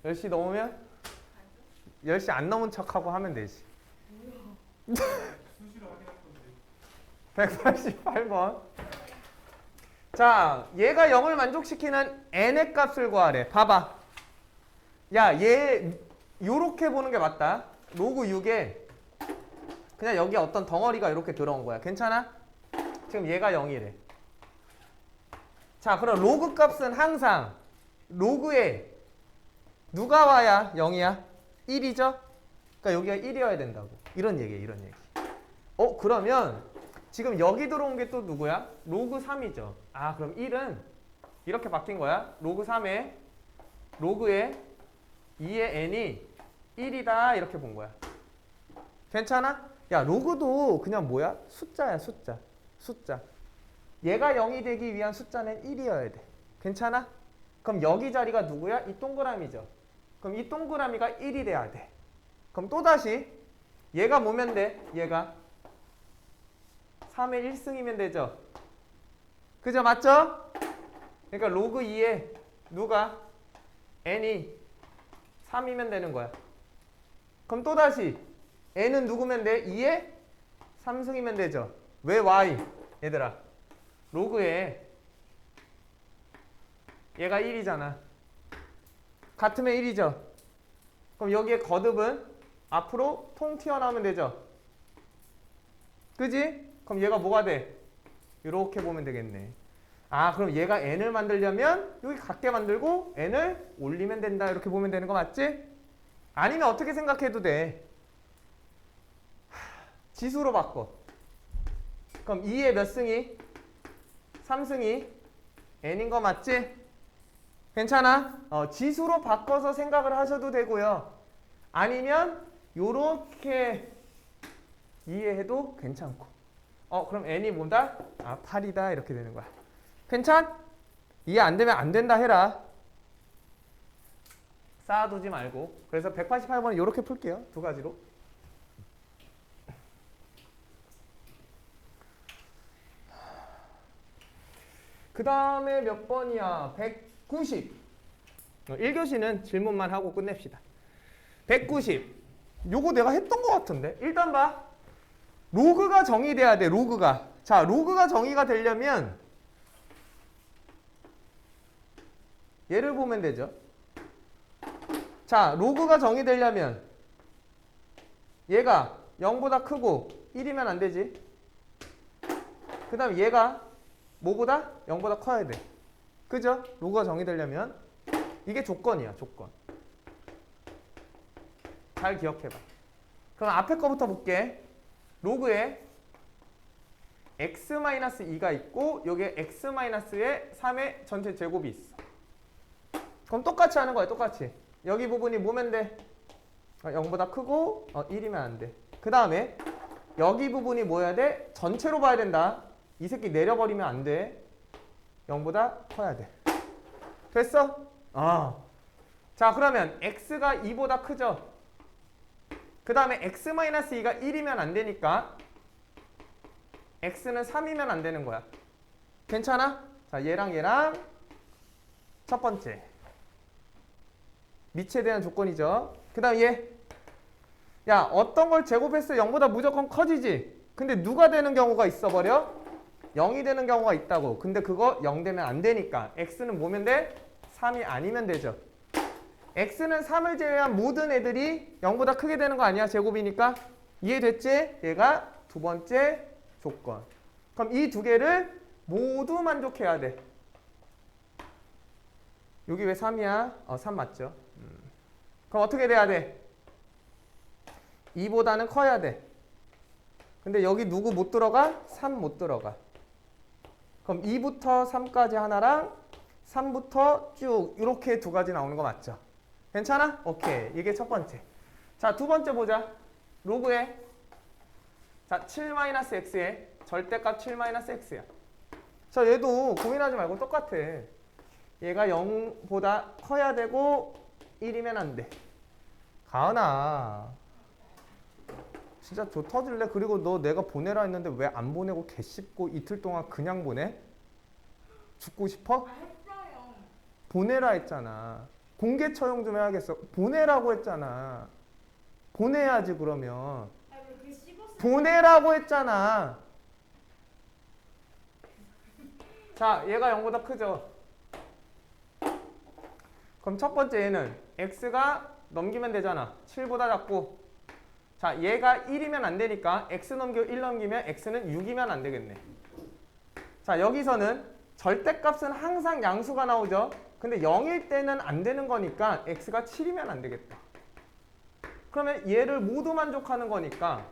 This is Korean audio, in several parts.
10시 넘으면? 10시 안 넘은 척하고 하면 되지. 188번. 자, 얘가 0을 만족시키는 n의 값을 구하래. 봐봐. 야, 얘 요렇게 보는 게 맞다. 로그 6에 그냥 여기 어떤 덩어리가 이렇게 들어온 거야. 괜찮아? 지금 얘가 0이래. 자, 그럼 로그 값은 항상 로그에 누가 와야 0이야? 1이죠? 그러니까 여기가 1이어야 된다고. 이런 얘기야, 이런 얘기. 그러면 지금 여기 들어온 게 또 누구야? 로그 3이죠. 아, 그럼 1은 이렇게 바뀐 거야. 로그 3에 로그에 2의 n이 1이다 이렇게 본 거야. 괜찮아? 야, 로그도 그냥 뭐야? 숫자야, 숫자. 숫자. 얘가 0이 되기 위한 숫자는 1이어야 돼. 괜찮아? 그럼 여기 자리가 누구야? 이 동그라미죠. 그럼 이 동그라미가 1이 돼야 돼. 그럼 또다시 얘가 뭐면 돼? 얘가 3의 1승이면 되죠. 그죠? 맞죠? 그러니까 로그 2에 누가? n이 3이면 되는 거야. 그럼 또다시 n은 누구면 돼? 2에 3승이면 되죠. 왜 y? 얘들아, 로그에 얘가 1이잖아. 같으면 1이죠. 그럼 여기에 거듭은 앞으로 통 튀어나오면 되죠. 그지? 그럼 얘가 뭐가 돼? 이렇게 보면 되겠네. 아, 그럼 얘가 n을 만들려면 여기 같게 만들고 n을 올리면 된다. 이렇게 보면 되는 거 맞지? 아니면 어떻게 생각해도 돼. 지수로 바꿔. 그럼 2의 몇 승이? 3승이 n인 거 맞지? 괜찮아? 지수로 바꿔서 생각을 하셔도 되고요. 아니면 요렇게 이해해도 괜찮고. 그럼 n이 뭐다? 아, 8이다 이렇게 되는 거야. 괜찮? 이해 안 되면 안 된다 해라. 쌓아두지 말고. 그래서 188번은 이렇게 풀게요. 두 가지로. 그 다음에 몇 번이야? 190. 1교시는 질문만 하고 끝냅시다. 190. 요거 내가 했던 것 같은데. 일단 봐. 로그가 정의돼야 돼. 로그가. 자, 로그가 정의가 되려면 얘를 보면 되죠. 자, 로그가 정의되려면 얘가 0보다 크고 1이면 안 되지. 그 다음에 얘가 뭐보다? 0보다 커야 돼. 그죠? 로그가 정의되려면 이게 조건이야, 조건. 잘 기억해봐. 그럼 앞에 거부터 볼게. 로그에 x-2가 있고 여기에 x-의 3의 전체 제곱이 있어. 그럼 똑같이 하는 거야, 똑같이. 여기 부분이 뭐면 돼? 0보다 크고 1이면 안 돼. 그 다음에 여기 부분이 뭐여야 돼? 전체로 봐야 된다. 이 새끼 내려버리면 안 돼. 0보다 커야 돼. 됐어? 자, 그러면 x가 2보다 크죠? 그 다음에 x-2가 1이면 안 되니까 x는 3이면 안 되는 거야. 괜찮아? 자, 얘랑 얘랑 첫 번째. 미치에 대한 조건이죠. 그 다음 얘. 야, 어떤 걸 제곱했어? 0보다 무조건 커지지? 근데 누가 되는 경우가 있어버려? 0이 되는 경우가 있다고. 근데 그거 0 되면 안 되니까 x는 뭐면 돼? 3이 아니면 되죠. x는 3을 제외한 모든 애들이 0보다 크게 되는 거 아니야? 제곱이니까. 이해됐지? 얘가 두 번째 조건. 그럼 이 두 개를 모두 만족해야 돼. 여기 왜 3이야? 3 맞죠? 그럼 어떻게 돼야 돼? 2보다는 커야 돼. 근데 여기 누구 못 들어가? 3 못 들어가. 그럼 2부터 3까지 하나랑 3부터 쭉 이렇게 두 가지 나오는 거 맞죠? 괜찮아? 오케이. 이게 첫 번째. 자, 두 번째 보자. 로그에 자, 7-x에 절대값 7-x야. 자, 얘도 고민하지 말고 똑같아. 얘가 0보다 커야 되고 1이면 안 돼. 가은아, 진짜 저 터질래? 그리고 너 내가 보내라 했는데 왜 안 보내고 개 씹고 이틀 동안 그냥 보내? 죽고 싶어? 했어요. 보내라 했잖아. 공개 처용 좀 해야겠어. 보내라고 했잖아. 보내야지 그러면. 보내라고 했잖아. 자, 얘가 0보다 크죠? 그럼 첫 번째 얘는 x가 넘기면 되잖아. 7보다 작고. 자, 얘가 1이면 안 되니까 x 넘기고 1 넘기면 x는 6이면 안 되겠네. 자, 여기서는 절대값은 항상 양수가 나오죠. 근데 0일 때는 안 되는 거니까 x가 7이면 안 되겠다. 그러면 얘를 모두 만족하는 거니까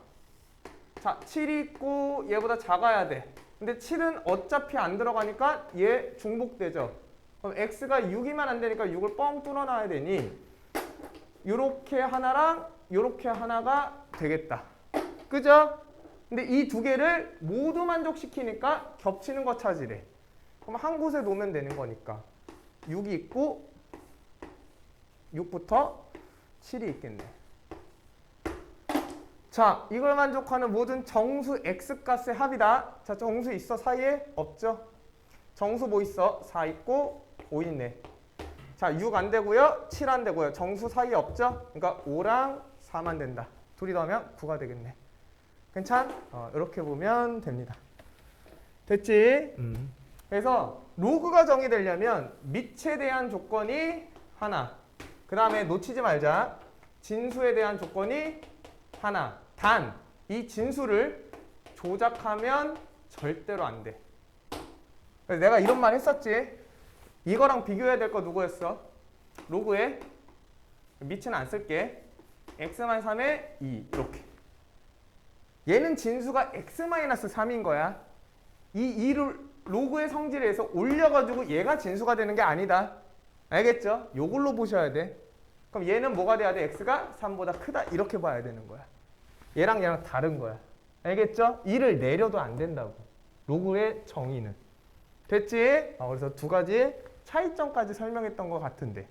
자, 7이 있고 얘보다 작아야 돼. 근데 7은 어차피 안 들어가니까 얘 중복되죠. 그럼 x가 6이면 안 되니까 6을 뻥 뚫어놔야 되니 요렇게 하나랑 요렇게 하나가 되겠다. 그죠? 근데 이 두 개를 모두 만족시키니까 겹치는 거 찾으래. 그럼 한 곳에 놓으면 되는 거니까 6이 있고 6부터 7이 있겠네. 자, 이걸 만족하는 모든 정수 x값의 합이다. 자, 정수 있어? 사이에? 없죠? 정수 뭐 있어? 4 있고 5 있네. 자, 6 안 되고요. 7 안 되고요. 정수 사이에 없죠? 그러니까 5랑 4만 된다. 둘이 더하면 9가 되겠네. 괜찮? 이렇게 보면 됩니다. 됐지? 그래서 로그가 정의되려면 밑에 대한 조건이 하나. 그 다음에 놓치지 말자. 진수에 대한 조건이 하나. 단, 이 진수를 조작하면 절대로 안 돼. 그래서 내가 이런 말 했었지. 이거랑 비교해야 될 거 누구였어? 로그에 밑은 안 쓸게. x-3에 2 이렇게. 얘는 진수가 x-3인 거야. 이 2를 로그의 성질에서 올려가지고 얘가 진수가 되는 게 아니다. 알겠죠? 요걸로 보셔야 돼. 그럼 얘는 뭐가 돼야 돼? x가 3보다 크다. 이렇게 봐야 되는 거야. 얘랑 얘랑 다른 거야. 알겠죠? 2를 내려도 안 된다고. 로그의 정의는. 됐지? 그래서 두 가지 차이점까지 설명했던 것 같은데.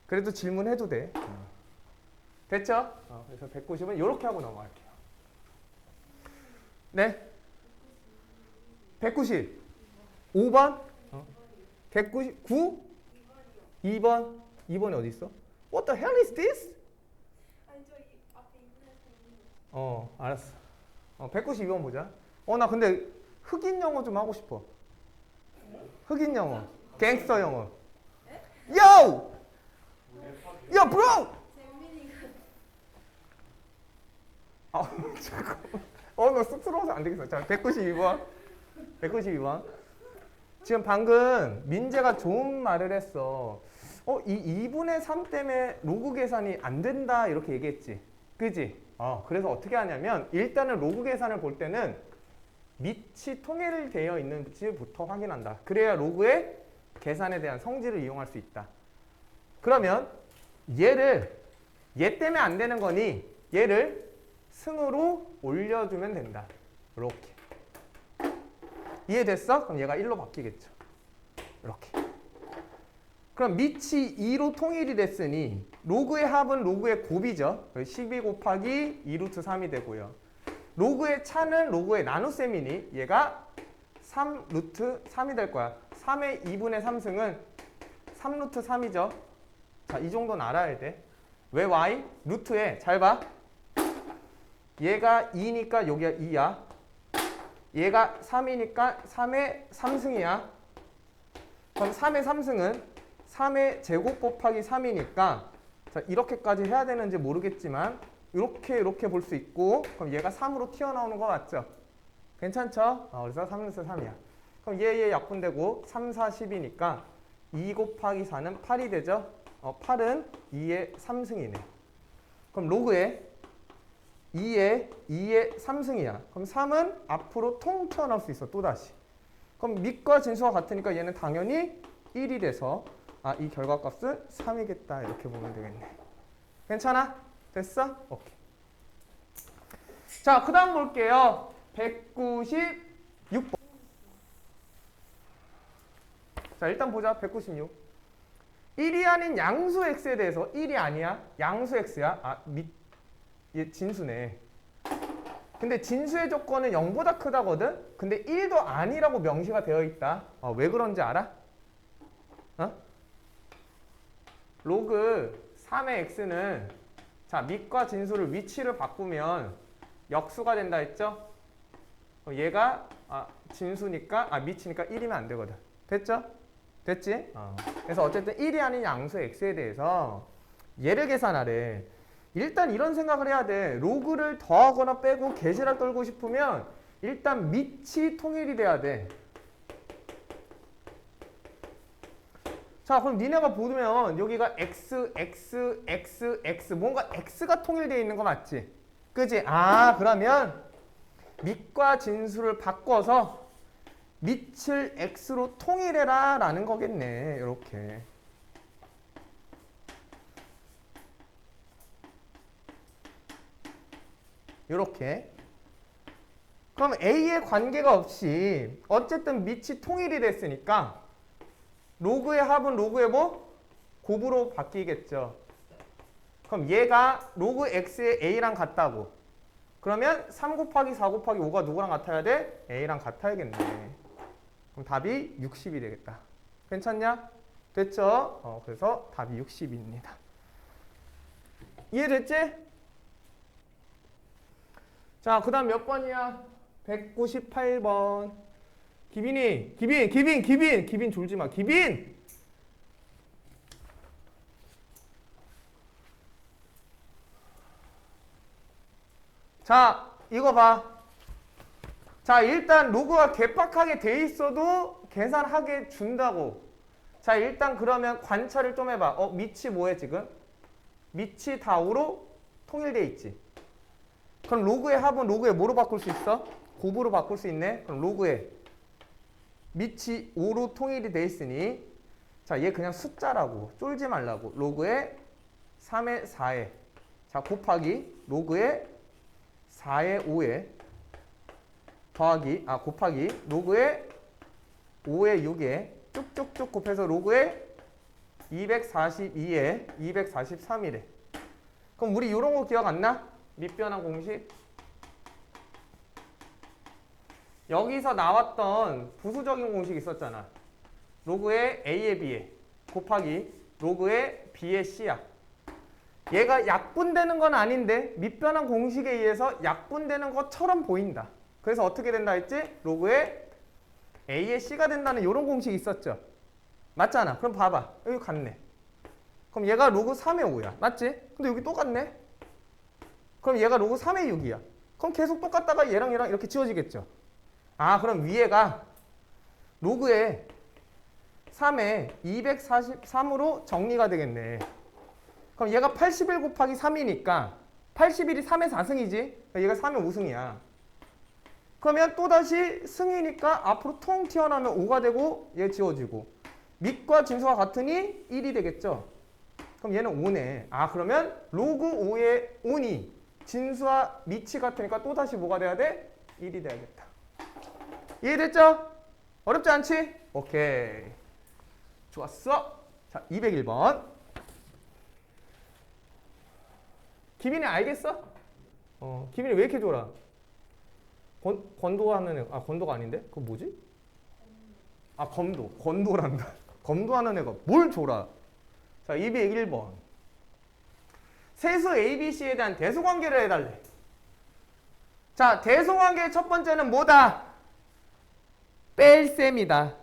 그래도 질문해도 돼. 됐죠? 그래서 190은 이렇게 하고 넘어갈게요. 네? 190. 5번? 199? 2번? 2번이 어디 있어? What the hell is this? 알았어. 192번 보자. 나 근데 흑인 영어 좀 하고 싶어. 흑인 영어. 갱스터 영어. Yo! Yo, bro! 잠깐만. 너 쑥스러워서 안 되겠어. 자, 192번. 192번. 지금 방금 민재가 좋은 말을 했어. 이 2분의 3 때문에 로그 계산이 안 된다 이렇게 얘기했지. 그지? 그래서 어떻게 하냐면 일단은 로그 계산을 볼 때는 밑이 통일되어 있는지부터 확인한다. 그래야 로그의 계산에 대한 성질을 이용할 수 있다. 그러면 얘 때문에 안 되는 거니 얘를 승으로 올려주면 된다. 이렇게. 이해됐어? 그럼 얘가 1로 바뀌겠죠. 이렇게. 그럼 밑이 2로 통일이 됐으니 로그의 합은 로그의 곱이죠. 12 곱하기 2루트 3이 되고요. 로그의 차는 로그의 나눗셈이니 얘가 3루트 3이 될 거야. 3의 2분의 3승은 3루트 3이죠. 자, 이 정도는 알아야 돼. 왜 y? 루트에 잘 봐. 얘가 2니까 여기가 2야. 얘가 3이니까 3의 3승이야. 그럼 3의 3승은 3의 제곱 곱하기 3이니까 자, 이렇게까지 해야 되는지 모르겠지만 이렇게 볼 수 있고 그럼 얘가 3으로 튀어나오는 거 맞죠? 괜찮죠? 그래서 3루트 3이야. 그럼 얘 약분되고 3, 4, 10이니까 2 곱하기 4는 8이 되죠? 8은 2의 3승이네. 그럼 로그에 2의 3승이야. 그럼 3은 앞으로 통 튀어나올 수 있어. 또다시. 그럼 밑과 진수가 같으니까 얘는 당연히 1이 돼서 이 결과값은 3이겠다. 이렇게 보면 되겠네. 괜찮아? 됐어? 오케이. 자, 그 다음 볼게요. 196번. 자, 일단 보자. 196. 1이 아닌 양수 x에 대해서 1이 아니야. 양수 x야. 얘 진수네. 근데 진수의 조건은 0보다 크다거든? 근데 1도 아니라고 명시가 되어 있다. 왜 그런지 알아? 로그 3의 x는 자, 밑과 진수를 위치를 바꾸면 역수가 된다 했죠? 얘가 진수니까 밑이니까 1이면 안 되거든. 됐죠? 됐지? 그래서 어쨌든 1이 아닌 양수 x에 대해서 얘를 계산하래. 일단 이런 생각을 해야 돼. 로그를 더하거나 빼고 계시락 떨고 싶으면 일단 밑이 통일이 돼야 돼. 자, 그럼 니네가 보면 여기가 x, x, x, x 뭔가 x가 통일되어 있는 거 맞지? 그지? 그러면 밑과 진수를 바꿔서 밑을 x로 통일해라 라는 거겠네. 이렇게. 이렇게. 그럼 a에 관계가 없이 어쨌든 밑이 통일이 됐으니까 로그의 합은 로그의 뭐? 곱으로 바뀌겠죠. 그럼 얘가 로그 x의 a랑 같다고. 그러면 3 곱하기 4 곱하기 5가 누구랑 같아야 돼? a랑 같아야겠네. 그럼 답이 60이 되겠다. 괜찮냐? 됐죠? 그래서 답이 60입니다. 이해됐지? 자, 그 다음 몇 번이야? 198번. 기빈 졸지 마. 기빈! 자, 이거 봐. 자, 일단 로그가 개빡하게 돼 있어도 계산하게 준다고. 자, 일단 그러면 관찰을 좀 해봐. 밑이 뭐해 지금? 밑이 다 5로 통일돼 있지. 그럼 로그의 합은 로그의 뭐로 바꿀 수 있어? 곱으로 바꿀 수 있네. 그럼 로그의 밑이 5로 통일이 돼 있으니 자, 얘 그냥 숫자라고. 쫄지 말라고. 로그의 3의 4에 자, 곱하기 로그의 4의 5에 더하기 곱하기 로그의 5의 6에 쭉쭉쭉 곱해서 로그의 242에 243이래. 그럼 우리 이런 거 기억 안 나? 밑변환 공식. 여기서 나왔던 부수적인 공식 있었잖아. 로그의 a의 b에 곱하기 로그의 b의 c야. 얘가 약분되는 건 아닌데 밑변환 공식에 의해서 약분되는 것처럼 보인다. 그래서 어떻게 된다 했지? 로그의 a의 c가 된다는 이런 공식이 있었죠. 맞잖아. 그럼 봐봐. 여기 같네. 그럼 얘가 로그 3의 5야. 맞지? 근데 여기 똑같네. 그럼 얘가 로그 3의 6이야. 그럼 계속 똑같다가 얘랑 이렇게 지워지겠죠. 그럼 위에가 로그의 3에 243으로 정리가 되겠네. 그럼 얘가 81 곱하기 3이니까 81이 3의 4승이지? 얘가 3의 5승이야. 그러면 또다시 승이니까 앞으로 통 튀어나오면 5가 되고 얘 지워지고 밑과 진수가 같으니 1이 되겠죠? 그럼 얘는 5네. 그러면 로그 5의 5니 진수와 밑이 같으니까 또다시 뭐가 돼야 돼? 1이 돼야겠다. 이해됐죠? 어렵지 않지? 오케이. 좋았어. 자, 201번. 기빈이 알겠어? 기빈이 왜 이렇게 졸아? 권도하는 애, 권도가 아닌데? 그거 뭐지? 권도란다. 검도하는 애가 뭘 졸아? 자, 201번. 세수 ABC에 대한 대수관계를 해달래. 자, 대수관계의 첫 번째는 뭐다? 뺄셈이다.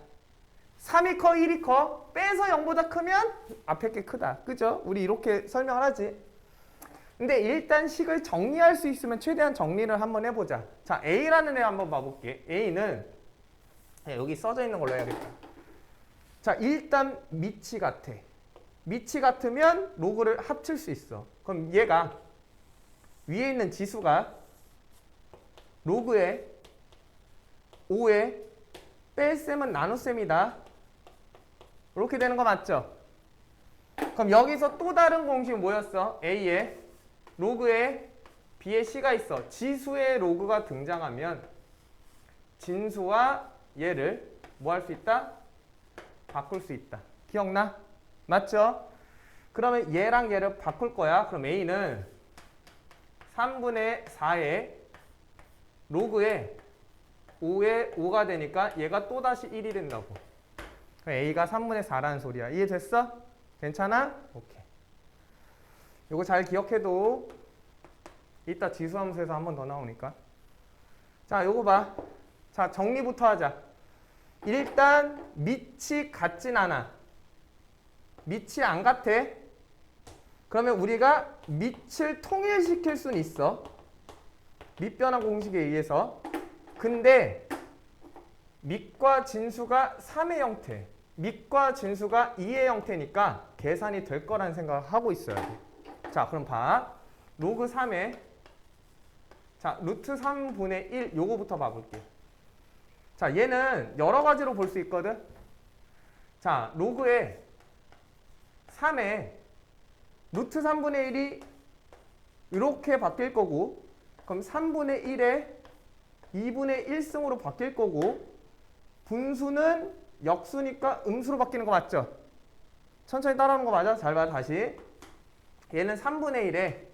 3이 커, 1이 커? 빼서 0보다 크면 앞에 게 크다. 그죠? 우리 이렇게 설명을 하지. 근데 일단 식을 정리할 수 있으면 최대한 정리를 한번 해보자. 자, A라는 애 한번 봐볼게. A는 여기 써져 있는 걸로 해야겠다. 자, 일단 밑이 같아. 밑이 같으면 로그를 합칠 수 있어. 그럼 얘가 위에 있는 지수가 로그의 5에 뺄셈은 나눗셈이다. 이렇게 되는 거 맞죠? 그럼 여기서 또 다른 공식이 뭐였어? A에 로그에 B에 C가 있어. 지수의 로그가 등장하면 진수와 얘를 뭐 할 수 있다? 바꿀 수 있다. 기억나? 맞죠? 그러면 얘랑 얘를 바꿀 거야. 그럼 A는 3분의 4에 로그에 5에 5가 되니까 얘가 또다시 1이 된다고. A가 3분의 4라는 소리야. 이해됐어? 괜찮아? 오케이. 요거 잘 기억해도 이따 지수함수에서 한 번 더 나오니까. 자, 요거 봐. 자, 정리부터 하자. 일단 밑이 같진 않아. 밑이 안 같아. 그러면 우리가 밑을 통일시킬 수는 있어. 밑변환 공식에 의해서. 근데 밑과 진수가 3의 형태, 밑과 진수가 2의 형태니까 계산이 될 거라는 생각을 하고 있어야 돼. 자, 그럼 봐. 로그 3에 자, 루트 3분의 1 요거부터 봐볼게. 자, 얘는 여러 가지로 볼 수 있거든. 자, 로그에 3에 루트 3분의 1이 이렇게 바뀔 거고, 그럼 3분의 1에 2분의 1승으로 바뀔 거고, 분수는 역수니까 음수로 바뀌는 거 맞죠? 천천히 따라오는 거 맞아? 잘 봐, 다시. 얘는 3분의 1에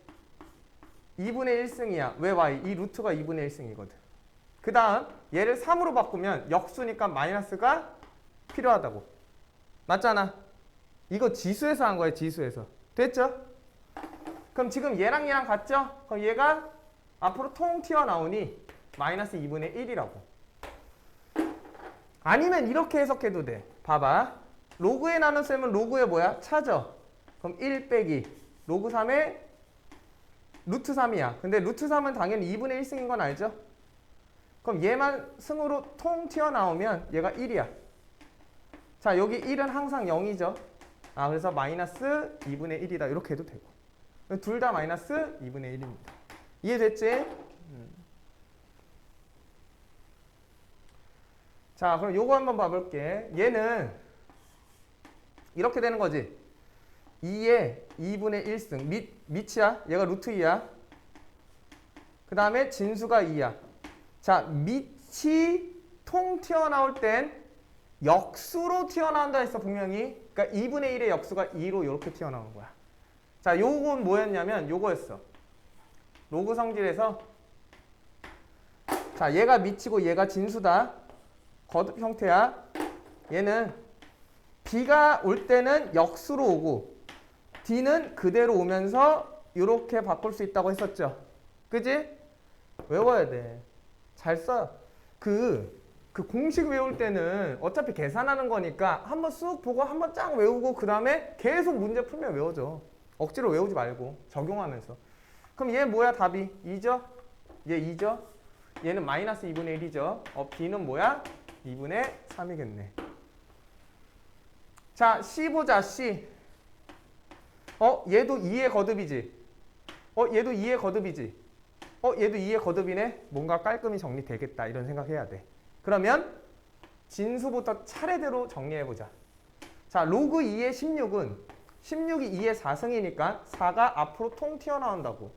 2분의 1승이야. 왜 y? 이 루트가 2분의 1승이거든. 그 다음 얘를 3으로 바꾸면 역수니까 마이너스가 필요하다고. 맞잖아. 이거 지수에서 한 거야, 지수에서. 됐죠? 그럼 지금 얘랑 얘랑 같죠? 그럼 얘가 앞으로 통 튀어나오니 마이너스 2분의 1이라고. 아니면 이렇게 해석해도 돼. 봐봐. 로그에 나눗셈은 로그에 뭐야? 차죠? 그럼 1 빼기 로그 3에 루트 3이야. 근데 루트 3은 당연히 2분의 1승인 건 알죠? 그럼 얘만 승으로 통 튀어나오면 얘가 1이야. 자, 여기 1은 항상 0이죠. 아, 그래서 마이너스 2분의 1이다. 이렇게 해도 되고. 둘 다 마이너스 2분의 1입니다. 이해됐지? 자, 그럼 요거 한번 봐볼게. 얘는 이렇게 되는 거지. 2에 2분의 1승. 밑이야. 얘가 루트 2야. 그 다음에 진수가 2야. 자, 밑이 통 튀어나올 땐 역수로 튀어나온다 했어, 분명히. 그러니까 2분의 1의 역수가 2로 이렇게 튀어나오는 거야. 자, 요건 뭐였냐면 요거였어. 로그 성질에서 자, 얘가 밑이고 얘가 진수다. 거듭 형태야. 얘는 B가 올 때는 역수로 오고 D는 그대로 오면서 이렇게 바꿀 수 있다고 했었죠. 그지? 외워야 돼. 잘 써. 그 공식 외울 때는 어차피 계산하는 거니까 한번 쑥 보고 한번 쫙 외우고 그 다음에 계속 문제 풀면 외워져. 억지로 외우지 말고 적용하면서. 그럼 얘 뭐야? 답이 2죠? 얘 2죠? 얘는 마이너스 2분의 1이죠. B는 뭐야? 2분의 3이겠네. 자, C 보자. C. 얘도 2의 거듭이지. 얘도 2의 거듭이지. 얘도 2의 거듭이네. 뭔가 깔끔히 정리되겠다. 이런 생각해야 돼. 그러면 진수부터 차례대로 정리해보자. 자, 로그 2의 16은 16이 2의 4승이니까 4가 앞으로 통 튀어나온다고.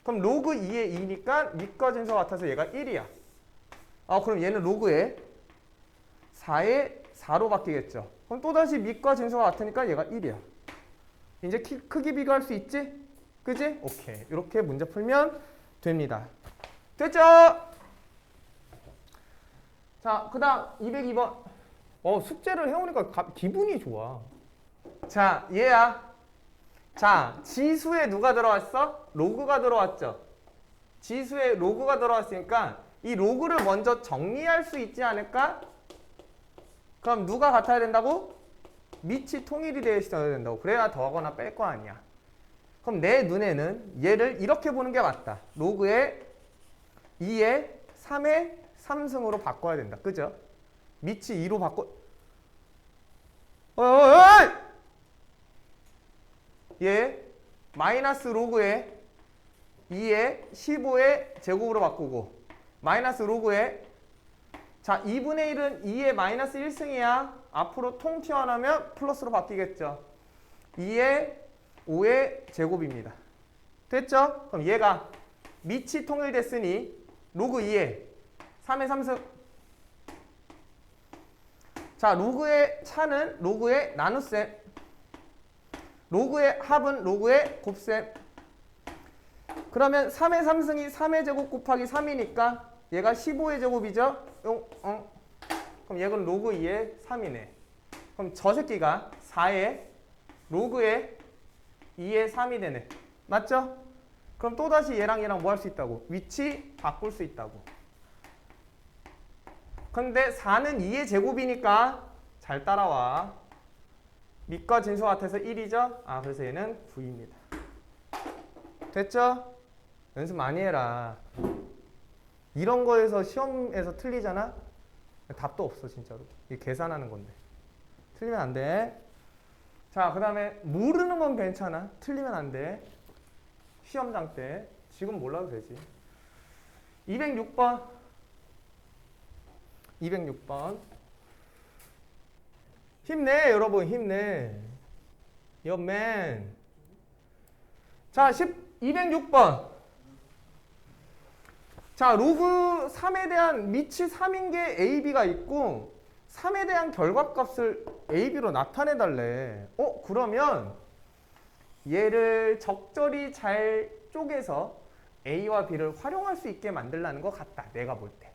그럼 로그 2의 2니까 밑과 진수가 같아서 얘가 1이야. 그럼 얘는 로그에 4에 4로 바뀌겠죠. 그럼 또다시 밑과 진수가 같으니까 얘가 1이야. 이제 크기 비교할 수 있지? 그지? 오케이. 이렇게 문제 풀면 됩니다. 됐죠? 자, 그 다음 202번. 숙제를 해오니까 기분이 좋아. 자, 얘야. 자, 지수에 누가 들어왔어? 로그가 들어왔죠. 지수에 로그가 들어왔으니까 이 로그를 먼저 정리할 수 있지 않을까? 그럼 누가 같아야 된다고? 밑이 통일이 되어 있어야 된다고. 그래야 더하거나 뺄 거 아니야. 그럼 내 눈에는 얘를 이렇게 보는 게 맞다. 로그에 2에 3에 3승으로 바꿔야 된다. 그죠? 밑이 2로 바꿔. 얘 마이너스 로그에 2에 15의 제곱으로 바꾸고 마이너스 로그에 자, 2분의 1은 2의 마이너스 1승이야. 앞으로 통 튀어나오면 플러스로 바뀌겠죠. 2의 5의 제곱입니다. 됐죠? 그럼 얘가 밑이 통일됐으니 로그 2에 3의 3승. 자, 로그의 차는 로그의 나눗셈. 로그의 합은 로그의 곱셈. 그러면 3의 3승이 3의 제곱 곱하기 3이니까 얘가 15의 제곱이죠? 그럼 얘는 로그 2의 3이네. 그럼 저 새끼가 4의 로그에 2의 3이 되네. 맞죠? 그럼 또다시 얘랑 얘랑 뭐 할 수 있다고? 위치 바꿀 수 있다고. 근데 4는 2의 제곱이니까 잘 따라와. 밑과 진수 같아서 1이죠? 아, 그래서 얘는 9입니다. 됐죠? 연습 많이 해라. 이런 거에서 시험에서 틀리잖아? 답도 없어, 진짜로. 이게 계산하는 건데. 틀리면 안 돼. 자, 그 다음에 모르는 건 괜찮아. 틀리면 안 돼. 시험장 때. 지금 몰라도 되지. 206번. 206번. 힘내, 여러분. 힘내. 옆맨. 자, 206번. 자, 로그 3에 대한 밑이 3인 게 AB가 있고 3에 대한 결과값을 AB로 나타내달래. 그러면 얘를 적절히 잘 쪼개서 A와 B를 활용할 수 있게 만들라는 것 같다. 내가 볼 때.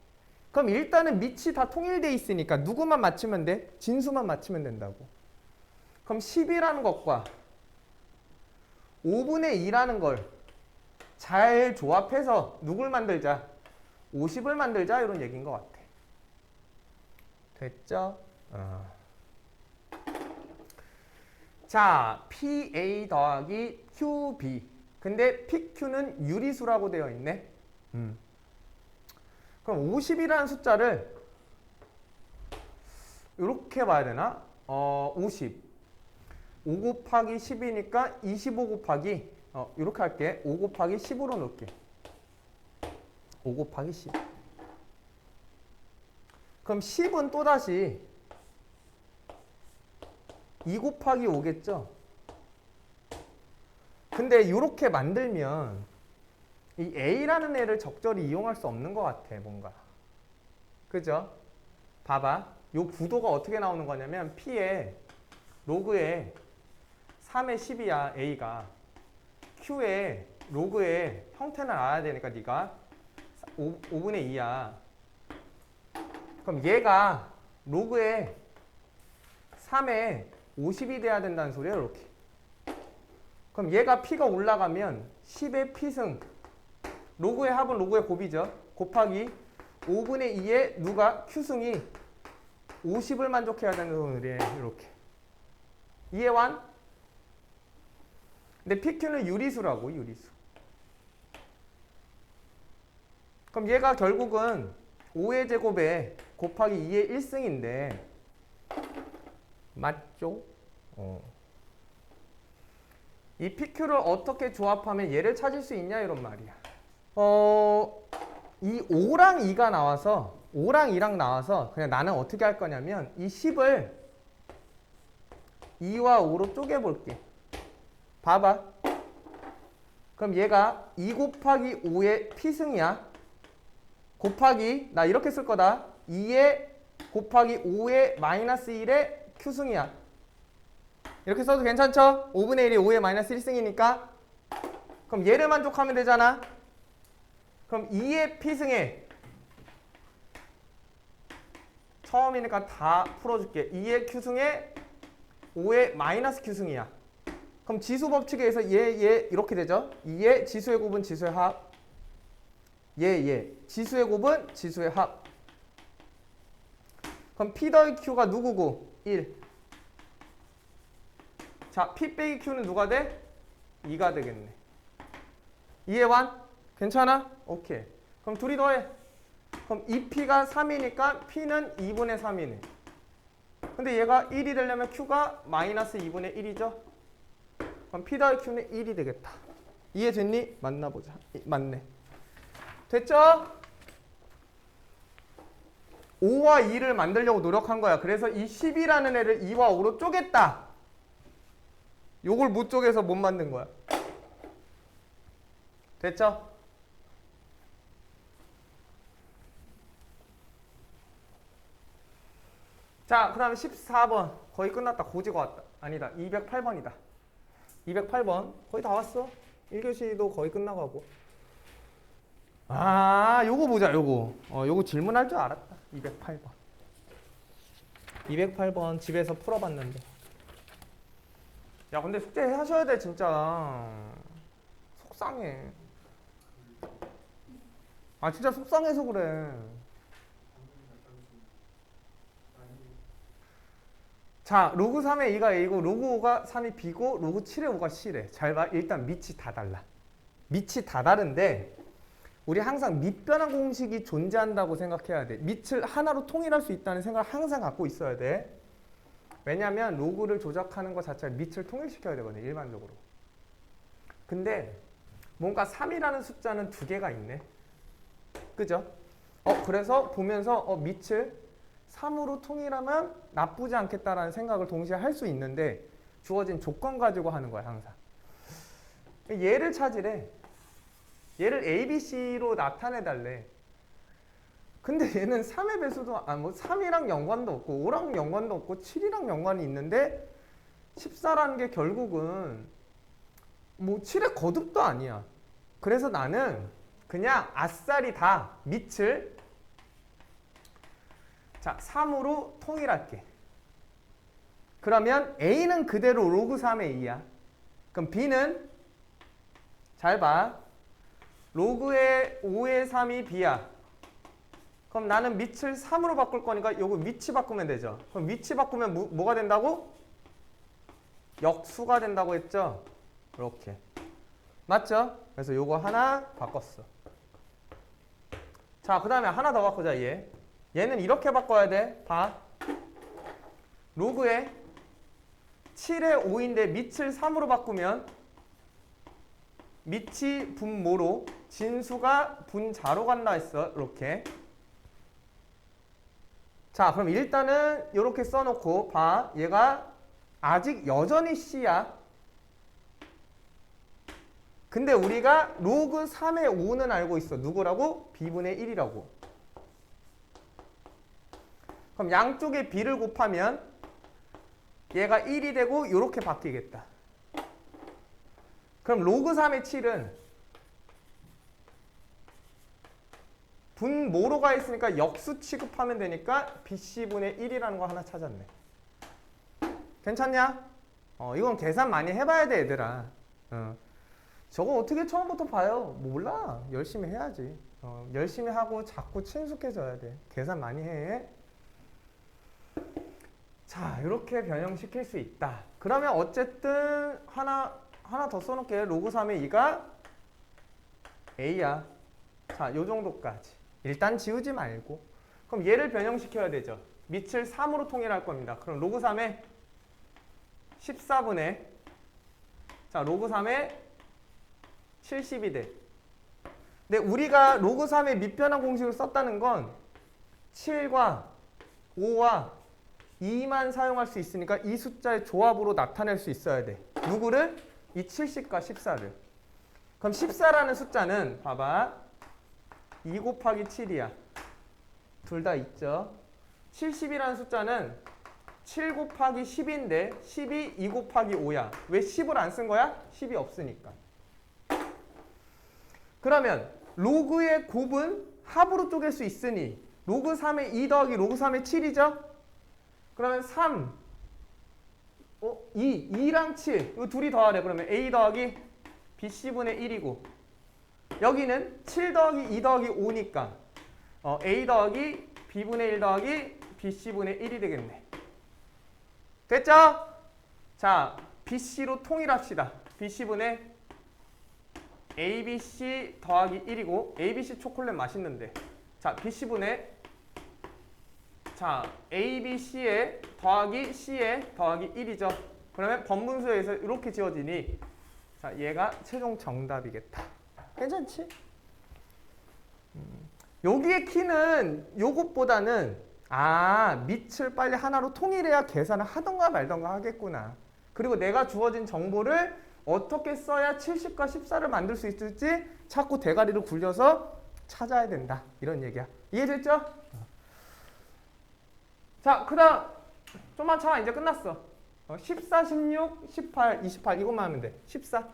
그럼 일단은 밑이 다 통일돼 있으니까 누구만 맞추면 돼? 진수만 맞추면 된다고. 그럼 10이라는 것과 5분의 2라는 걸 잘 조합해서 누굴 만들자? 50을 만들자, 이런 얘기인 것 같아. 됐죠? 자, PA 더하기 QB. 근데 PQ는 유리수라고 되어 있네. 그럼 50이라는 숫자를 이렇게 봐야 되나? 50. 5 곱하기 10이니까 25 곱하기 이렇게 할게. 5 곱하기 10으로 놓을게. 5 곱하기 10. 그럼 10은 또다시 2 곱하기 5겠죠? 근데 이렇게 만들면 이 A라는 애를 적절히 이용할 수 없는 것 같아, 뭔가. 그죠? 봐봐. 요 구도가 어떻게 나오는 거냐면 P에 로그에 3의 10이야, A가. Q에 로그의 형태는 알아야 되니까 네가 5분의 2야. 그럼 얘가 로그에 3에 50이 돼야 된다는 소리야, 이렇게. 그럼 얘가 P가 올라가면 10의 P승, 로그의 합은 로그의 곱이죠. 곱하기 5분의 2의 누가? Q승이 50을 만족해야 되는 소리에 이렇게. 이해 완? 근데 PQ는 유리수라고, 유리수. 그럼 얘가 결국은 5의 제곱에 곱하기 2의 1승인데 맞죠? 이 PQ를 어떻게 조합하면 얘를 찾을 수 있냐, 이런 말이야. 이 5랑 2가 나와서 5랑 2랑 나와서 그냥 나는 어떻게 할 거냐면 이 10을 2와 5로 쪼개볼게. 봐봐. 그럼 얘가 2 곱하기 5의 P승이야. 곱하기 나 이렇게 쓸 거다. 2의 곱하기 5의 마이너스 1의 Q승이야. 이렇게 써도 괜찮죠? 5분의 1이 5의 마이너스 1승이니까. 그럼 얘를 만족하면 되잖아. 그럼 2의 P승에 처음이니까 다 풀어줄게. 2의 Q승에 5의 마이너스 Q승이야. 그럼 지수 법칙에 의해서 얘 이렇게 되죠. 2의 지수의 곱은 지수의 합. 얘 지수의 곱은 지수의 합. 그럼 P 더하기 Q가 누구고? 1. 자, P 빼기 Q는 누가 돼? 2가 되겠네. 이해 완? 괜찮아? 오케이. 그럼 둘이 더해. 그럼 2P가 3이니까 P는 2분의 3이네. 근데 얘가 1이 되려면 Q가 마이너스 2분의 1이죠? 그럼 P 더하기 Q는 1이 되겠다. 이해됐니? 만나보자. 맞네. 됐죠? 5와 2를 만들려고 노력한 거야. 그래서 이 10이라는 애를 2와 5로 쪼갰다. 요걸 못 쪼개서 못 만든 거야. 됐죠? 자, 그 다음에 14번. 거의 끝났다. 고지가 왔다. 아니다. 208번이다. 208번. 거의 다 왔어. 1교시도 거의 끝나가고. 아, 요거 보자, 요거. 요거 질문할 줄 알았다. 208번. 208번 집에서 풀어봤는데. 야 근데 숙제 하셔야 돼 진짜. 속상해. 아 진짜 속상해서 그래. 자 로그 3의 2가 A고 로그 5가 3이 B고 로그 7의 5가 C래. 잘 봐. 일단 밑이 다 달라. 밑이 다 다른데 우리 항상 밑변환 공식이 존재한다고 생각해야 돼. 밑을 하나로 통일할 수 있다는 생각을 항상 갖고 있어야 돼. 왜냐하면 로그를 조작하는 것 자체가 밑을 통일시켜야 되거든 일반적으로. 근데 뭔가 3이라는 숫자는 두 개가 있네. 그죠? 그래서 보면서 밑을 3으로 통일하면 나쁘지 않겠다라는 생각을 동시에 할 수 있는데 주어진 조건 가지고 하는 거야 항상. 얘를 찾으래. 얘를 A, B, C로 나타내달래. 근데 얘는 3의 배수도 3이랑 연관도 없고 5랑 연관도 없고 7이랑 연관이 있는데 14라는 게 결국은 7의 거듭도 아니야. 그래서 나는 그냥 아싸리 다 밑을 3으로 통일할게. 그러면 A는 그대로 로그 3의 2야. 그럼 B는 잘 봐. 로그의 5의 3이 B야. 그럼 나는 밑을 3으로 바꿀 거니까 요거 위치 바꾸면 되죠. 그럼 위치 바꾸면 뭐가 된다고? 역수가 된다고 했죠? 이렇게. 맞죠? 그래서 요거 하나 바꿨어. 자, 그 다음에 하나 더 바꾸자, 얘. 얘는 이렇게 바꿔야 돼. 봐. 로그에 7의 5인데 밑을 3으로 바꾸면 밑이 분모로 진수가 분자로 간다 했어. 이렇게. 자, 그럼 일단은 이렇게 써놓고 봐. 얘가 아직 여전히 C야. 근데 우리가 로그 3의 5는 알고 있어. 누구라고? B분의 1이라고. 그럼 양쪽에 B를 곱하면 얘가 1이 되고 이렇게 바뀌겠다. 그럼 로그 3의 7은 분모로가 있으니까 역수 취급하면 되니까 BC분의 1이라는 거 하나 찾았네. 괜찮냐? 이건 계산 많이 해봐야 돼, 얘들아. 저거 어떻게 처음부터 봐요? 몰라. 열심히 해야지. 열심히 하고 자꾸 친숙해져야 돼. 계산 많이 해. 자, 이렇게 변형시킬 수 있다. 그러면 어쨌든 하나 더 써놓을게. 로그 3의 2가 A야. 자, 요 정도까지. 일단 지우지 말고. 그럼 얘를 변형시켜야 되죠. 밑을 3으로 통일할 겁니다. 그럼 로그 3의 14분의 자, 로그 3의 70이 돼. 근데 우리가 로그 3의 밑변환 공식을 썼다는 건 7과 5와 2만 사용할 수 있으니까 이 숫자의 조합으로 나타낼 수 있어야 돼. 누구를? 이 70과 14를. 그럼 14라는 숫자는 봐봐. 2 곱하기 7이야. 둘 다 있죠. 70이라는 숫자는 7 곱하기 10인데 10이 2 곱하기 5야. 왜 10을 안 쓴 거야? 10이 없으니까. 그러면 로그의 곱은 합으로 쪼갤 수 있으니 로그 3의 2 더하기 로그 3의 7이죠? 그러면 3, 2랑 7 이거 둘이 더하래. 그러면 A 더하기 BC분의 1이고 여기는 7 더하기 2 더하기 5니까 A 더하기 B분의 1 더하기 BC분의 1이 되겠네. 됐죠? 자, BC로 통일합시다. BC분의 ABC 더하기 1이고 ABC 초콜릿 맛있는데 자, BC분의 자, ABC에 더하기 C에 더하기 1이죠. 그러면 번분수에서 이렇게 지워지니 자, 얘가 최종 정답이겠다. 괜찮지? 여기의 키는 요것보다는 밑을 빨리 하나로 통일해야 계산을 하던가 말던가 하겠구나. 그리고 내가 주어진 정보를 어떻게 써야 70과 14를 만들 수 있을지 자꾸 대가리를 굴려서 찾아야 된다. 이런 얘기야. 이해됐죠? 자, 그 다음 좀만 참아. 이제 끝났어. 14, 16, 18, 28 이것만 하면 돼. 14.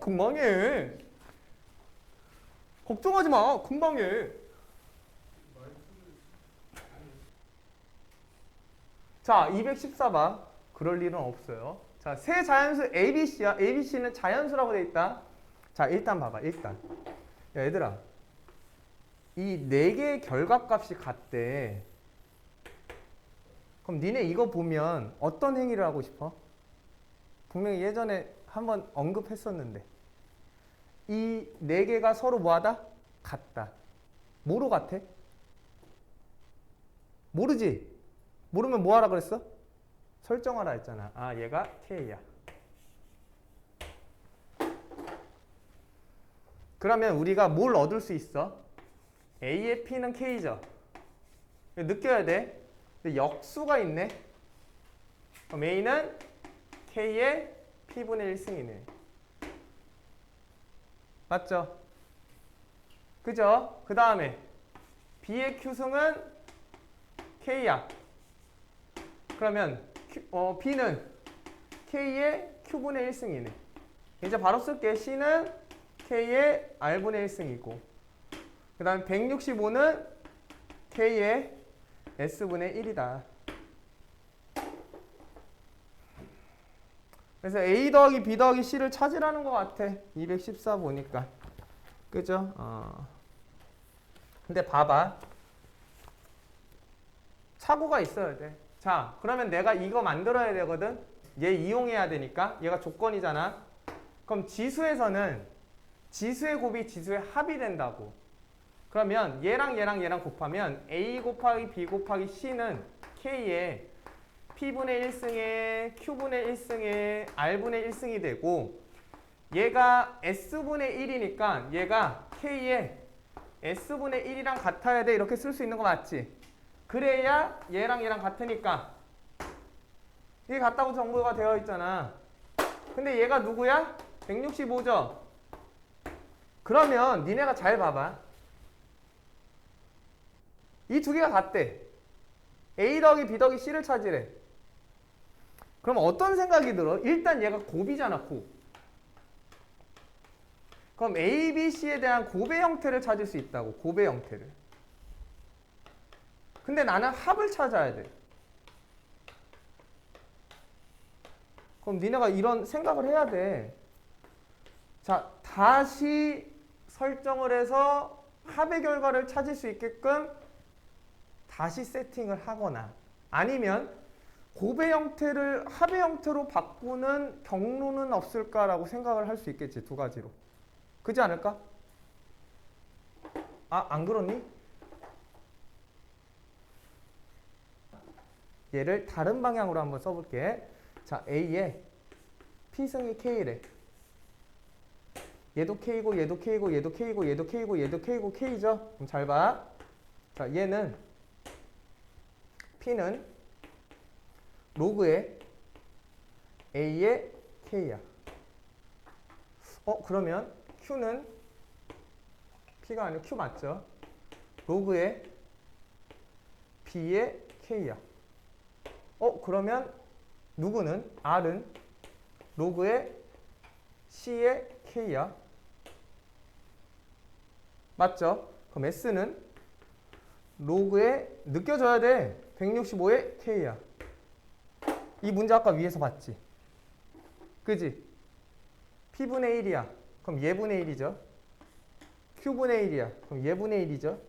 금방 해. 걱정하지 마. 금방 해. 자, 214 봐. 그럴 일은 없어요. 자, 세 자연수 ABC야. ABC는 자연수라고 돼 있다. 자, 일단 봐봐. 일단. 야, 얘들아. 이 네 개의 결과값이 같대. 그럼 니네 이거 보면 어떤 행위를 하고 싶어? 분명히 예전에 한번 언급했었는데. 이 네 개가 서로 뭐하다? 같다. 뭐로 같아? 모르지? 모르면 뭐 하라 그랬어? 설정하라 했잖아. 아, 얘가 K야. 그러면 우리가 뭘 얻을 수 있어? A의 P는 K죠. 느껴야 돼. 근데 역수가 있네. 그럼 A는 K의 P분의 1승이네. 맞죠? 그죠? 그 다음에 B의 Q승은 K야. 그러면 B는 K의 Q분의 1승이네. 이제 바로 쓸게. C는 K의 R분의 1승이고, 그 다음에 165는 K의 S분의 1이다. 그래서 A 더하기 B 더하기 C를 찾으라는 것 같아. 214 보니까. 그죠? 근데 봐봐. 착오가 있어야 돼. 자, 그러면 내가 이거 만들어야 되거든. 얘 이용해야 되니까. 얘가 조건이잖아. 그럼 지수에서는 지수의 곱이 지수의 합이 된다고. 그러면 얘랑 얘랑 얘랑 곱하면 A 곱하기 B 곱하기 C는 K의 P분의 1승에 Q분의 1승에 R분의 1승이 되고, 얘가 S분의 1이니까 얘가 K의 S분의 1이랑 같아야 돼. 이렇게 쓸 수 있는 거 맞지? 그래야 얘랑 얘랑 같으니까 이게 같다고 정보가 되어 있잖아. 근데 얘가 누구야? 165죠? 그러면 니네가 잘 봐봐. 이 두 개가 같대. A 더하기 B 더하기 C를 찾으래. 그럼 어떤 생각이 들어? 일단 얘가 곱이잖아, 곱. 그럼 A, B, C에 대한 곱의 형태를 찾을 수 있다고. 곱의 형태를. 근데 나는 합을 찾아야 돼. 그럼 니네가 이런 생각을 해야 돼. 자, 다시 설정을 해서 합의 결과를 찾을 수 있게끔 다시 세팅을 하거나, 아니면 곱의 형태를 합의 형태로 바꾸는 경로는 없을까라고 생각을 할 수 있겠지. 두 가지로. 그렇지 않을까? 아, 안 그렇니? 얘를 다른 방향으로 한번 써볼게. 자, A에 P승이 K래. 얘도 K고 얘도 K고 얘도 K고 얘도 K고 얘도 K고 K죠? 그럼 잘 봐. 자, 얘는 P는 로그의 A의 K야. 그러면 Q는 P가 아니고 Q 맞죠? 로그의 B의 K야. 그러면 누구는? R은 로그의 C의 K야. 맞죠? 그럼 S는 로그의, 느껴져야 돼. 165의 K야. 이 문제 아까 위에서 봤지? 그지? P분의 1이야. 그럼 얘분의 1이죠. Q분의 1이야. 그럼 얘분의 1이죠.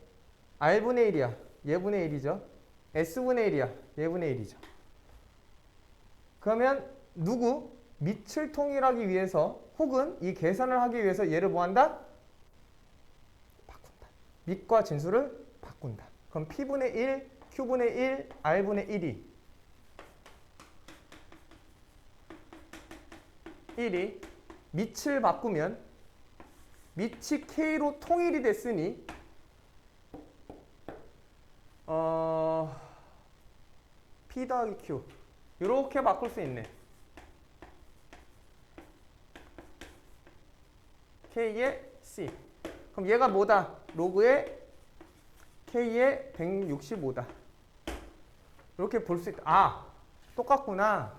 R분의 1이야. 얘분의 1이죠. S분의 1이야. 얘분의 1이죠. 그러면 누구? 밑을 통일하기 위해서, 혹은 이 계산을 하기 위해서 얘를 뭐 한다? 바꾼다. 밑과 진수를 바꾼다. 그럼 P분의 1, Q분의 1, R분의 1이 밑을 바꾸면 밑이 K로 통일이 됐으니 P 더하기 Q 이렇게 바꿀 수 있네. K의 C. 그럼 얘가 뭐다? 로그의 K의 165다. 이렇게 볼 수 있다. 아, 똑같구나.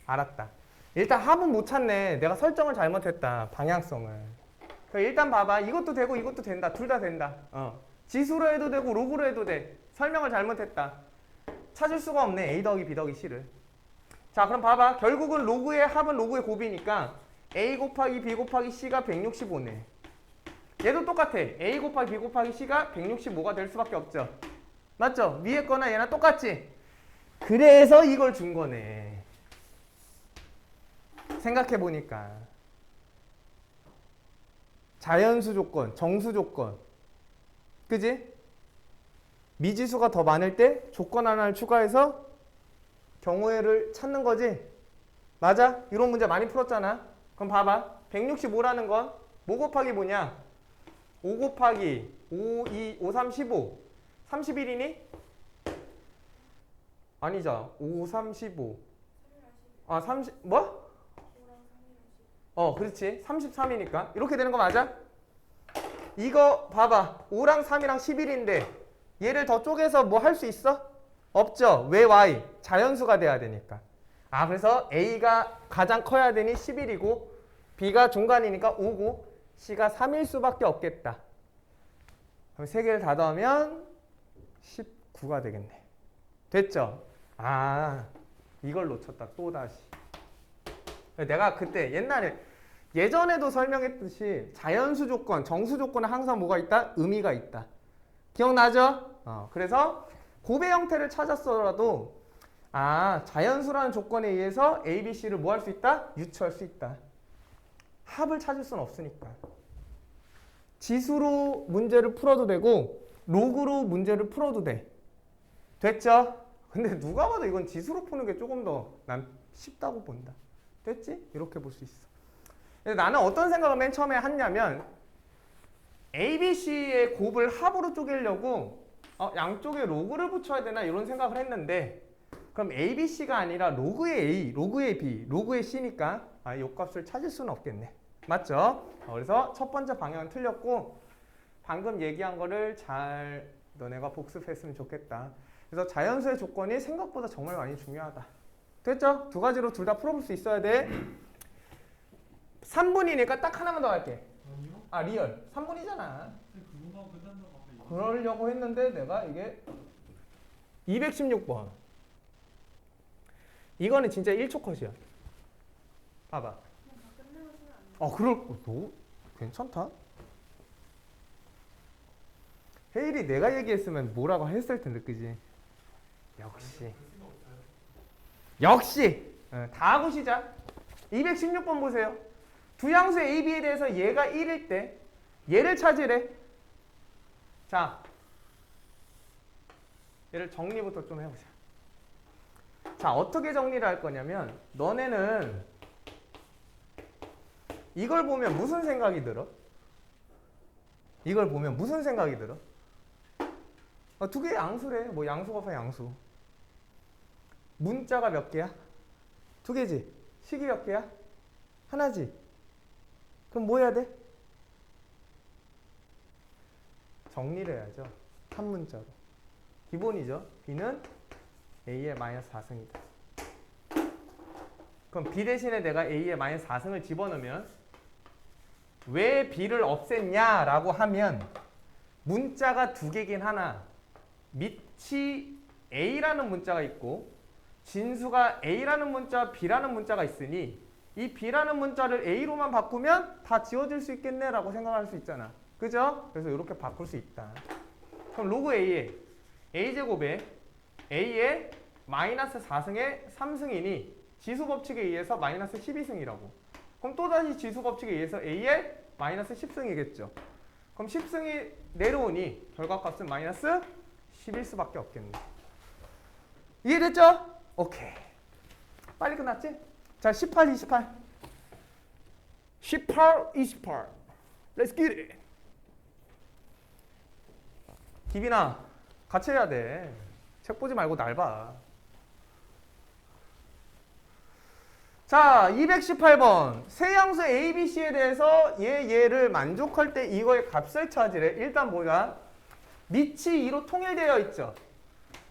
알았다. 일단 합은 못 찾네. 내가 설정을 잘못했다. 방향성을. 일단 봐봐. 이것도 되고 이것도 된다. 둘 다 된다. 지수로 해도 되고 로그로 해도 돼. 설명을 잘못했다. 찾을 수가 없네. A 더하기 B 더하기 C를. 자, 그럼 봐봐. 결국은 로그의 합은 로그의 곱이니까 A 곱하기 B 곱하기 C가 165네. 얘도 똑같아. A 곱하기 B 곱하기 C가 165가 될 수밖에 없죠. 맞죠? 위에 거나 얘나 똑같지? 그래서 이걸 준 거네. 생각해보니까. 자연수 조건, 정수 조건. 그지? 미지수가 더 많을 때 조건 하나를 추가해서 경우를 찾는 거지? 맞아? 이런 문제 많이 풀었잖아. 그럼 봐봐. 165라는 건 뭐 곱하기 뭐냐? 5 곱하기 5, 2, 5, 3, 15. 31이니? 아니죠. 5, 3, 15. 아, 30, 뭐? 그렇지. 33이니까. 이렇게 되는 거 맞아? 이거 봐봐. 5랑 3이랑 11인데 얘를 더 쪼개서 뭐 할 수 있어? 없죠. 왜 y? 자연수가 돼야 되니까. 아, 그래서 a가 가장 커야 되니 11이고 b가 중간이니까 5고 c가 3일 수밖에 없겠다. 그럼 3개를 다 더하면 19가 되겠네. 됐죠? 아, 이걸 놓쳤다. 또다시. 내가 그때 예전에도 설명했듯이 자연수 조건, 정수 조건은 항상 뭐가 있다? 의미가 있다. 기억나죠? 그래서 곱의 형태를 찾았어라도 자연수라는 조건에 의해서 A, B, C를 뭐 할 수 있다? 유추할 수 있다. 합을 찾을 수는 없으니까. 지수로 문제를 풀어도 되고 로그로 문제를 풀어도 돼. 됐죠? 근데 누가 봐도 이건 지수로 푸는 게 조금 더 난 쉽다고 본다. 됐지? 이렇게 볼 수 있어. 나는 어떤 생각을 맨 처음에 했냐면 A, B, C의 곱을 합으로 쪼개려고 양쪽에 로그를 붙여야 되나 이런 생각을 했는데 그럼 A, B, C가 아니라 로그의 A, 로그의 B, 로그의 C니까 이 값을 찾을 수는 없겠네. 맞죠? 그래서 첫 번째 방향은 틀렸고 방금 얘기한 거를 잘 너네가 복습했으면 좋겠다. 그래서 자연수의 조건이 생각보다 정말 많이 중요하다. 됐죠? 두 가지로 둘 다 풀어볼 수 있어야 돼. 3분이니까 딱 하나만 더 할게. 리얼. 3분이잖아. 그러려고 했는데 내가 이게 216번. 이거는 진짜 1초 컷이야. 봐봐. 너 괜찮다. 헤일이 내가 얘기했으면 뭐라고 했을 텐데, 그지? 역시. 다 하고 시작. 216번 보세요. 두 양수 A, B에 대해서 얘가 1일 때 얘를 찾으래. 자, 얘를 정리부터 좀 해보자. 자, 어떻게 정리를 할 거냐면 너네는 이걸 보면 무슨 생각이 들어? 이걸 보면 무슨 생각이 들어? 두 개의 양수래. 뭐 양수 곱하기 양수. 문자가 몇 개야? 두 개지? 식이 몇 개야? 하나지? 그럼 뭐 해야 돼? 정리를 해야죠. 한 문자로. 기본이죠. b는 a의 마이너스 4승이다. 그럼 b 대신에 내가 a의 마이너스 4승을 집어넣으면 왜 b를 없앴냐라고 하면 문자가 두 개긴 하나 밑이 a라는 문자가 있고 진수가 a라는 문자, b라는 문자가 있으니 이 b라는 문자를 a로만 바꾸면 다 지워질 수 있겠네 라고 생각할 수 있잖아. 그죠? 그래서 이렇게 바꿀 수 있다. 그럼 로그 a에 a제곱에 a의 마이너스 4승의 3승이니 지수법칙에 의해서 마이너스 12승이라고. 그럼 또다시 지수법칙에 의해서 a의 마이너스 10승이겠죠. 그럼 10승이 내려오니 결과값은 마이너스 11수밖에 없겠네. 이해됐죠? 오케이. 빨리 끝났지? 자, 18, 28. 18, 28. Let's get it. 기빈아, 같이 해야 돼. 책 보지 말고 날 봐. 자, 218번. 세 양수 A, B, C에 대해서 얘를 만족할 때 이거의 값을 찾으래. 일단 뭐야? 밑이 2로 통일되어 있죠.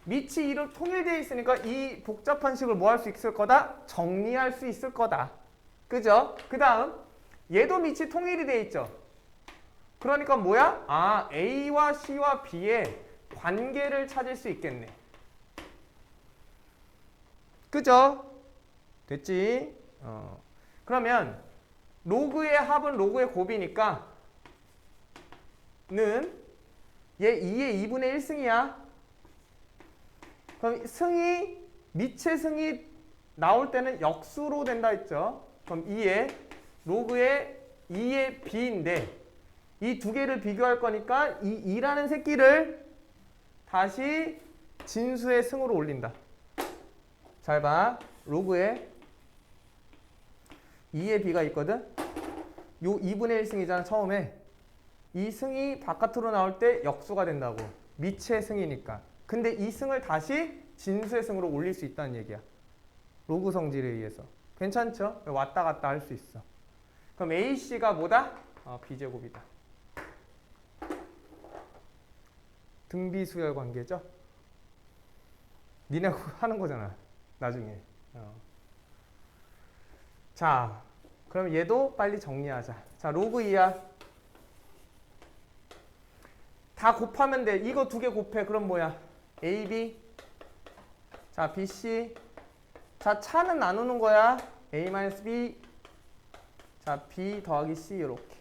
밑이 2로 통일되어 있으니까 이 복잡한 식을 뭐 할 수 있을 거다? 정리할 수 있을 거다. 그죠? 그 다음 얘도 밑이 통일이 되어 있죠. 그러니까 뭐야? A와 C와 B의 관계를 찾을 수 있겠네. 그죠? 됐지? 그러면 로그의 합은 로그의 곱이니까 는 얘 2의 2분의 1승이야. 그럼 승이 미체 승이 나올 때는 역수로 된다 했죠. 그럼 2의 로그의 2의 b인데 이 두 개를 비교할 거니까 이 2라는 새끼를 다시 진수의 승으로 올린다. 잘 봐. 로그에 2의 b가 있거든. 요 2분의 1승이잖아 처음에. 이 승이 바깥으로 나올 때 역수가 된다고. 미체 승이니까. 근데 이 승을 다시 진수의 승으로 올릴 수 있다는 얘기야. 로그 성질에 의해서. 괜찮죠? 왔다 갔다 할 수 있어. 그럼 AC가 뭐다? B제곱이다. 등비수열 관계죠? 니네 하는 거잖아. 나중에. 자, 그럼 얘도 빨리 정리하자. 자, 로그 2야. 다 곱하면 돼. 이거 두 개 곱해. 그럼 뭐야? AB. 자, BC. 자, 차는 나누는 거야. A-B. 자, B 더하기 C 이렇게.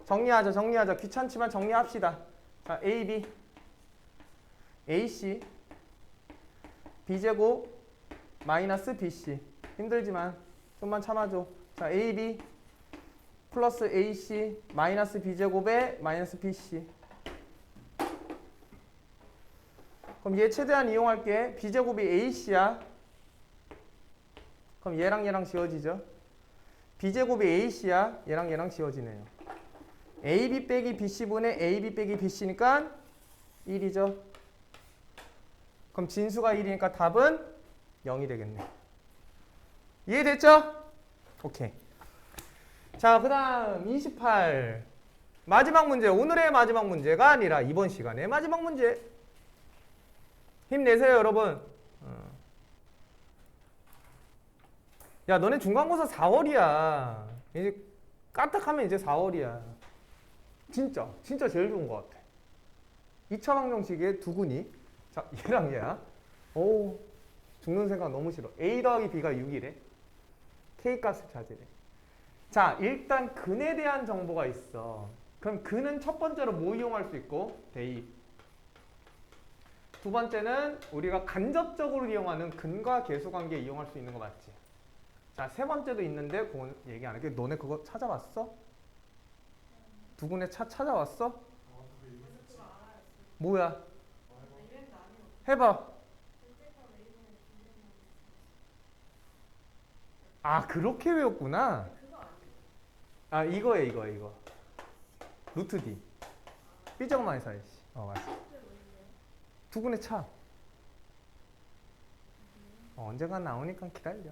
정리하자. 귀찮지만 정리합시다. 자, AB. AC. B제곱 마이너스 BC. 힘들지만 좀만 참아줘. 자, AB 플러스 AC 마이너스 B제곱에 마이너스 BC. 그럼 얘 최대한 이용할게. B제곱이 AC야. 그럼 얘랑 지워지죠. B제곱이 AC야. 얘랑 지워지네요. AB 빼기 BC분의 AB 빼기 BC니까 1이죠. 그럼 진수가 1이니까 답은 0이 되겠네. 이해됐죠? 오케이. 자, 그 다음 28. 마지막 문제. 오늘의 마지막 문제가 아니라 이번 시간의 마지막 문제. 힘내세요, 여러분. 야, 너네 중간고사 4월이야. 이제 까딱하면 이제 4월이야. 진짜 제일 좋은 것 같아. 2차 방정식의 두근이. 자, 얘랑 얘야. 오, 죽는 생각 너무 싫어. A 더하기 B가 6이래. K 값을 찾으래. 자, 일단 근에 대한 정보가 있어. 그럼 근은 첫 번째로 뭐 이용할 수 있고? 대입. 두 번째는 우리가 간접적으로 이용하는 근과 계수관계 이용할 수 있는 거 맞지? 자, 세 번째도 있는데 그건 얘기 안 할게. 너네 그거 찾아봤어? 두근의 차 찾아왔어? 뭐야? 해봐. 아, 그렇게 외웠구나. 아, 이거야, 이거. 루트 D. B제곱만 해서 해야지. 맞아. 두근의 차. 언젠가 나오니까 기다려.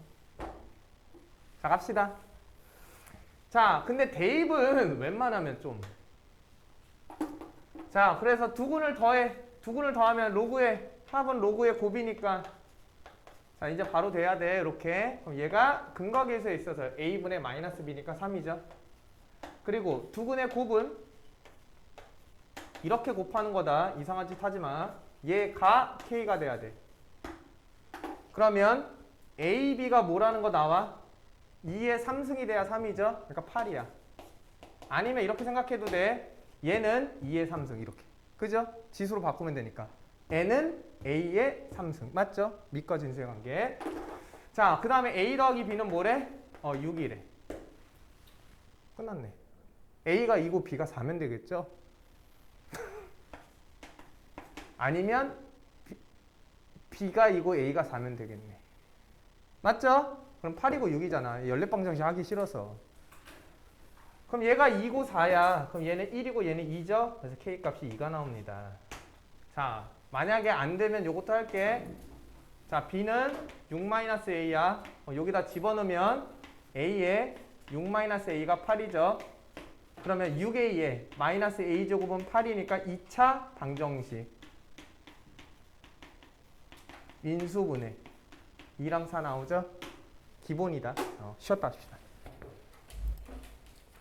자, 갑시다. 자, 근데 대입은 웬만하면 좀. 자, 그래서 두근을 더해. 두근을 더하면 로그의 합은 로그의 곱이니까. 자, 이제 바로 돼야 돼. 이렇게. 그럼 얘가 근과 계수에 있어서 A분의 마이너스 B니까 3이죠. 그리고 두근의 곱은 이렇게 곱하는 거다. 이상한 짓 하지 마. 얘가 K가 돼야 돼. 그러면 A, B가 뭐라는 거 나와? 2의 3승이 돼야 3이죠. 그러니까 8이야. 아니면 이렇게 생각해도 돼. 얘는 2의 3승 이렇게. 그죠? 지수로 바꾸면 되니까. N은 A의 3승. 맞죠? 밑과 진수의 관계. 자, 그 다음에 A 더하기 B는 뭐래? 6이래. 끝났네. A가 2고 B가 4면 되겠죠? 아니면 B가 2고 A가 4면 되겠네. 맞죠? 그럼 8이고 6이잖아. 연립방정식 하기 싫어서. 그럼 얘가 2고 4야. 그럼 얘는 1이고 얘는 2죠? 그래서 K값이 2가 나옵니다. 자, 만약에 안 되면 요것도 할게. 자, B는 6-A야. 여기다 집어넣으면 A에 6-A가 8이죠. 그러면 6A에 마이너스 A제곱은 8이니까 2차 방정식. 인수분해. 2랑 4 나오죠? 기본이다. 쉬었다 합시다.